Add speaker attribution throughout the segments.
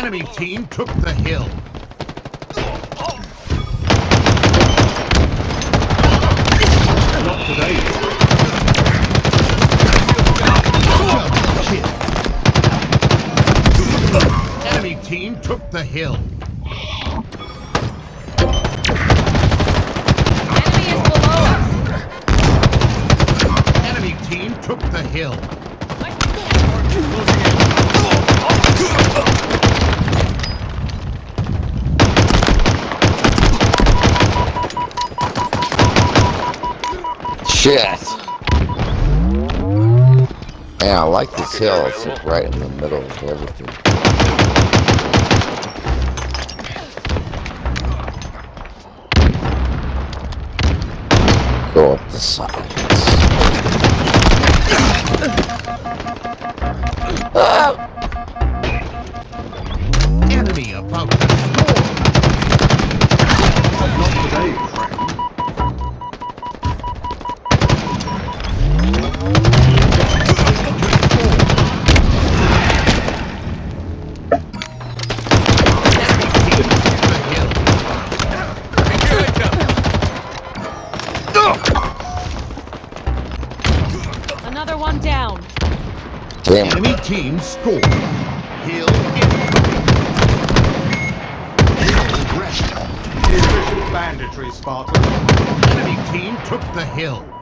Speaker 1: Enemy team took the hill. Not today. Enemy team took the hill.
Speaker 2: Enemy is below us.
Speaker 1: Enemy team took the hill.
Speaker 3: Shit. Man, I like this hill. It's like right in the middle of everything. Go up the sides. Ah!
Speaker 1: Enemy about to score. Not today, friend.
Speaker 2: Another one down.
Speaker 3: Damn.
Speaker 1: Enemy team scored. Hill incoming. Drection. Efficient banditry, Spartan. Enemy team took the hill.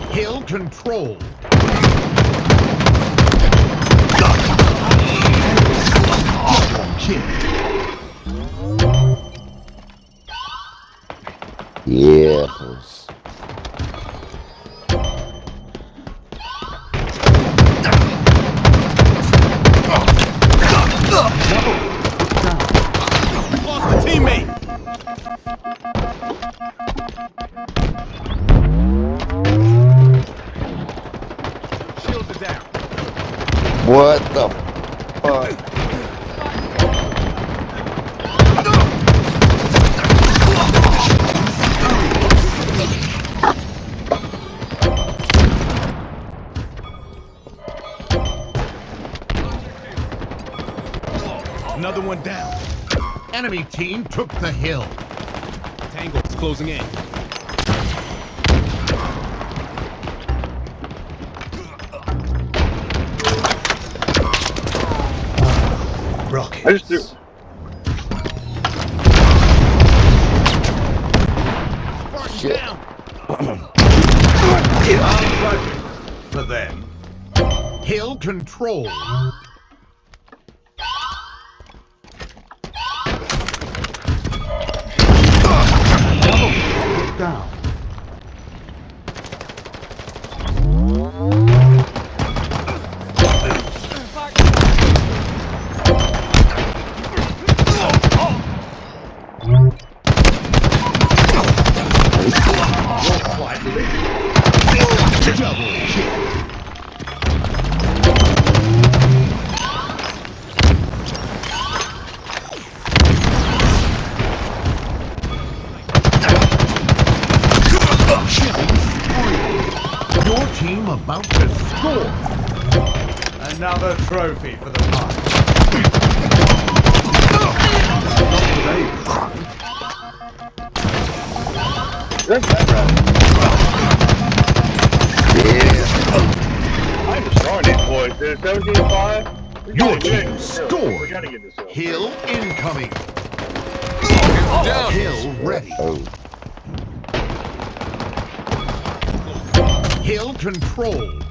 Speaker 1: Hill control.
Speaker 3: Yeah, boys.
Speaker 1: Lost a teammate. Shields are down.
Speaker 3: What the fuck?
Speaker 1: Another one down. Enemy team took the hill. Tango is closing in. Rocket.
Speaker 4: I just do.
Speaker 3: Shit.
Speaker 1: For them. Hill control. Down. Double kill. Your team about to score. Another trophy for the party.
Speaker 4: That's that right.
Speaker 3: Yeah.
Speaker 4: I'm destroying these boys, dude. 17-5.
Speaker 1: Your team scored.
Speaker 4: We gotta get this hill.
Speaker 1: Hill incoming. Hill ready.
Speaker 3: Oh.
Speaker 1: Hill controlled.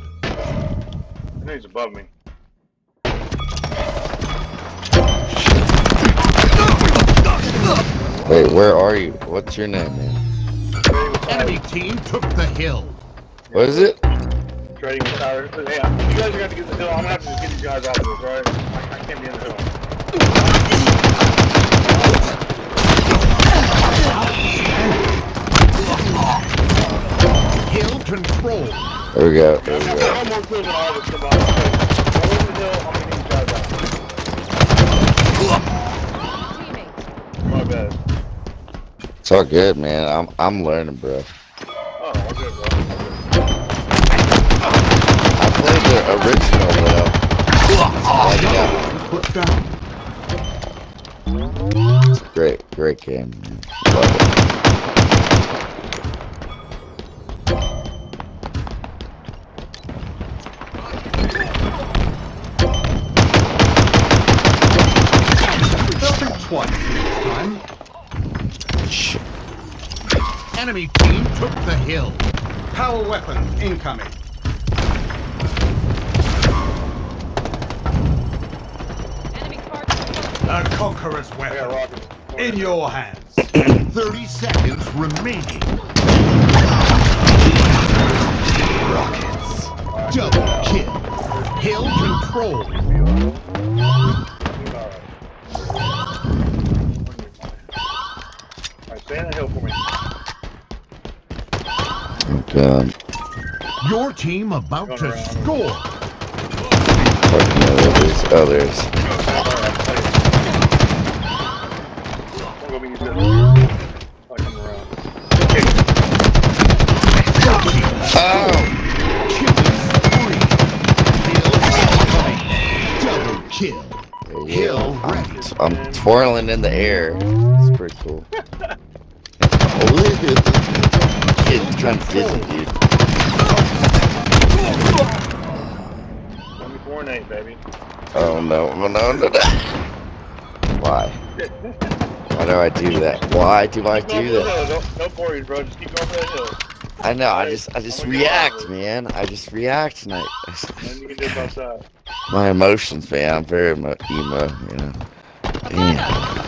Speaker 4: I know he's above me.
Speaker 3: Wait, where are you? What's your name, man?
Speaker 1: Enemy team took the hill.
Speaker 3: What is it?
Speaker 4: Trading with tires. Hey, you guys are gonna have to get the hill. I'm gonna have to just get these guys off this, right? I can't be in the hill.
Speaker 1: Hill control.
Speaker 3: There we go. There we
Speaker 4: I
Speaker 3: go.
Speaker 4: got more kills than all of us combined. Go in the hill. I'm gonna get these guys out. My bad.
Speaker 3: It's all good, man. I'm learning, bro.
Speaker 4: Oh, all good, bro.
Speaker 3: I played original though. Yeah,
Speaker 1: Put down.
Speaker 3: it's a great game. Man. Love it.
Speaker 1: 20 next time.
Speaker 3: Shit.
Speaker 1: Enemy team took the hill. Power weapons incoming.
Speaker 2: Enemy target.
Speaker 1: A conqueror's
Speaker 4: I got
Speaker 1: weapon
Speaker 4: rockets.
Speaker 1: in your hands. 30 seconds remaining. Rockets. Double kill. Hill control.
Speaker 4: Alright, stay on the hill for me.
Speaker 3: I'm done.
Speaker 1: Your team about to score.
Speaker 3: Fucking others. Others.
Speaker 4: Don't go beat this. I'll come around.
Speaker 3: Oh!
Speaker 1: Killing spree. Hill incoming. Double kill. Hill ready.
Speaker 3: I'm twirling in the air. It's pretty cool. It's kind of dizzy, dude.
Speaker 4: 24 and 8, baby.
Speaker 3: Oh no. Why? Why do I do that? Why do I do that?
Speaker 4: No worries, bro. Just keep going for that hill.
Speaker 3: I know. I just react, man. I just react tonight.
Speaker 4: And you can just outside.
Speaker 3: My emotions, man. I'm very emo, you know. Damn.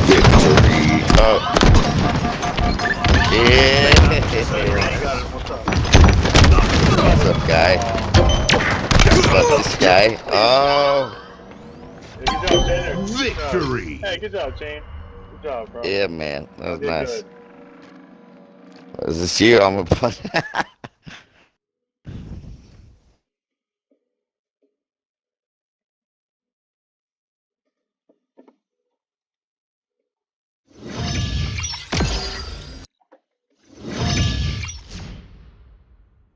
Speaker 3: Victory. Oh. Yeah.
Speaker 4: You got it. What's up?
Speaker 3: What's up, guy? What's up, this guy? Oh.
Speaker 4: Hey, good job, Tanner.
Speaker 1: Victory.
Speaker 4: Hey, good job, Shane. Good job, bro.
Speaker 3: Yeah, man. That was
Speaker 4: Did
Speaker 3: nice.
Speaker 4: good.
Speaker 3: Is this you? I'm gonna put.